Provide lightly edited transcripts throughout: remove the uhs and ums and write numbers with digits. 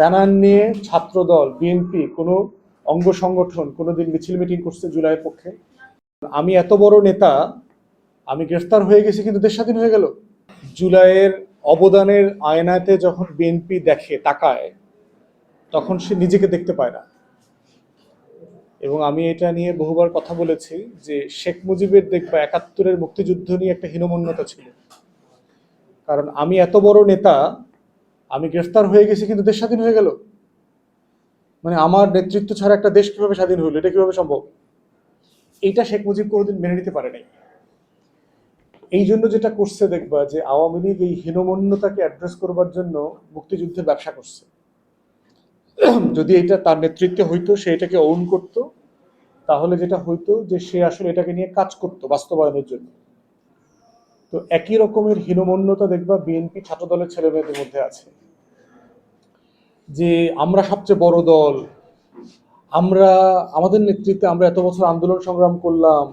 Banner নিয়ে ছাত্রদল BNP কোনো অঙ্গ সংগঠন কোনোদিন মিছিল মিটিং করছে জুলাইয়ের পক্ষে? আমি এত বড় নেতা, আমি গ্রেফতার হয়ে গেছি কিন্তু দেশ স্বাধীন হয়ে গেল। জুলাইয়ের অবদানের আয়নাতে যখন বিএনপি দেখে তাকায়, তখন সে নিজেকে দেখতে পায় না। এবং আমি এটা নিয়ে বহুবার কথা বলেছি যে শেখ মুজিবের দেখবা ৭১-এর মুক্তিযুদ্ধ নিয়ে একটা হীনমন্যতা ছিল। কারণ আমি এত বড় নেতা, আমি গ্রেফতার হয়ে গেছি কিন্তু দেশ স্বাধীন হয়ে গেল। মানে আমার নেতৃত্ব ছাড়া একটা দেশ কিভাবে স্বাধীন হলো, এটা কিভাবে সম্ভব? এইটা শেখ মুজিব কোনোদিন মেনে নিতে পারে নাই। এই জন্য যেটা করছে দেখবা যে আওয়ামী লীগ এই হীনমন্যতাকে অ্যাড্রেস করবার জন্য মুক্তিযুদ্ধের ব্যবসা করছে। যদি এটা তার নেতৃত্বে হইতো, সে এটাকে ওন করত, তাহলে যেটা হইতো যে সে আসলে এটাকে নিয়ে কাজ করতো বাস্তবায়নের জন্য। তো একই রকমের হীনমন্যতা দেখবা বিএনপি ছাত্রদলের ছেলেমেয়েদের মধ্যে আছে, যে আমরা সবচেয়ে বড় দল, আমাদের নেতৃত্বে আমরা এত বছর আন্দোলন সংগ্রাম করলাম,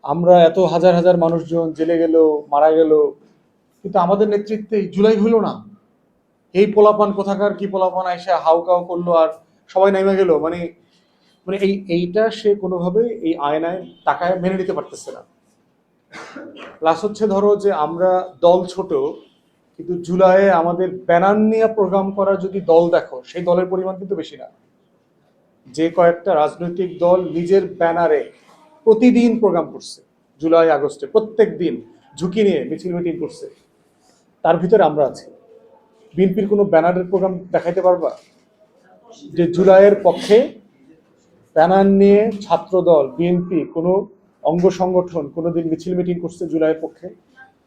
আমরা এত হাজার হাজার মানুষজন জেলে গেল, মারা গেল, কিন্তু আমাদের নেতৃত্বে জুলাই হইল না। এই পোলাপান কোথাকার কি পোলাপান আইসা হাউকাউ করলো আর সবাই নাইমা গেল। মানে মানে এইটা সে কোনোভাবে এই আয়নায় তাকায় মেনে নিতে পারতেছে না। প্লাস হচ্ছে ধরো যে আমরা দল ছোট, কিন্তু জুলাইয়ে আমাদের ব্যানার নিয়ে প্রোগ্রাম করা যদি দল দেখো, সেই দলের পরিমাণ কিন্তু বেশি না। যে কয়েকটা রাজনৈতিক দল নিজের ব্যানারে প্রতিদিন প্রোগ্রাম করছে জুলাই আগস্টে, প্রত্যেক দিন ঝুঁকি নিয়ে মিছিল মিটিং করছে, তার ভিতরে আমরা আছি। বিএনপির কোনো ব্যানারের প্রোগ্রাম দেখাইতে পারবা যে জুলাইয়ের পক্ষে ব্যানার নিয়ে ছাত্রদল বিএনপি কোনো অঙ্গ সংগঠন কোনোদিন মিছিল মিটিং করছে জুলাইয়ের পক্ষে?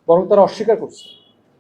বরং তারা অস্বীকার করছে।